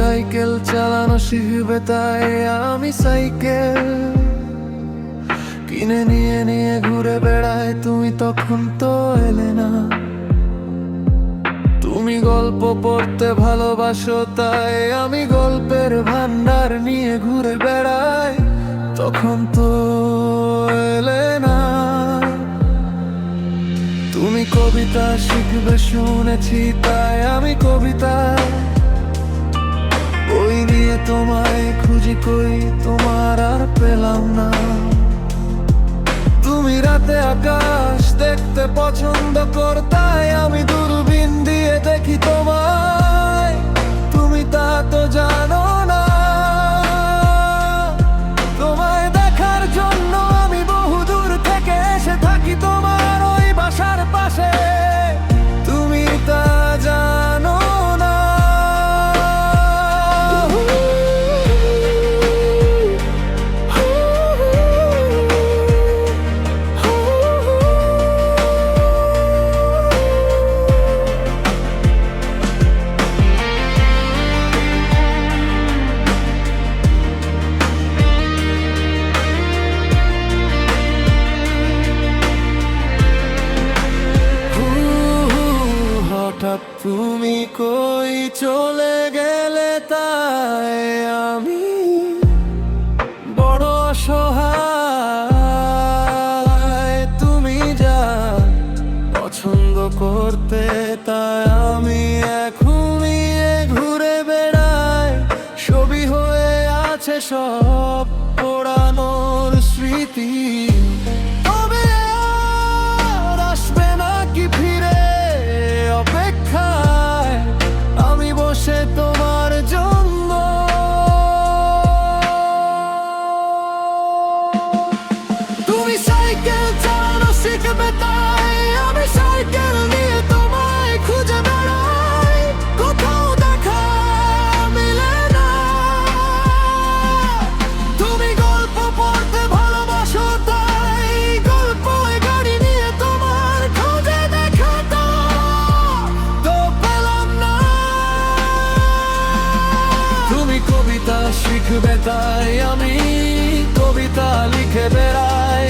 Cycle চালানো শিখবে, তাই আমি সাইকেল কিনে নিয়ে নিয়ে ঘুরে বেড়াই। তুমি তখন তো এলে না। তুমি গল্প পড়তে ভালোবাসো, তাই আমি গল্পের ভান্ডার নিয়ে ঘুরে বেড়াই। তখন তো এলে না। তুমি কবিতা শিখবে শুনেছি, তাই আমি কবিতা বই নিয়ে তোমায় খুঁজি, কই তোমার আর পেলাম না। তুমি রাতে আকাশ দেখতে পছন্দ করতাই, আমি দূরবীন দিয়ে দেখি তোমায়। তুমি তা তো জানো না, তোমায় দেখার জন্য আমি বহুদূর থেকে এসে থাকি তোমার ওই বাসার পাশে। তুমি তা জানো না। হঠাৎ তুমি কই চলে গেলে, তাই আমি বড় অসহায়। তুমি যা পছন্দ করতে, তাই আমি এখনই ঘুরে বেড়াই। ছবি হয়ে আছে সব পোড়ানোর স্মৃতি, তবে আর আসবে না কি ফিরে? অপেক্ষায় আমি বসে তোমার জন্য। তুমি সাইকেল চালানো শিখবে, তাই আমি সাইকেল নিয়ে তোমায় খুঁজে বেড়াই। কোথাও দেখা মিলে না। তুমি গল্প পড়তে ভালোবাসো, তাই গল্প গাড়ি নিয়ে তোমার খোঁজে দেখা তো পেলাম না। তুমি কবিতা শিখবে, তাই আমি কবিতা লিখে বেড়াই।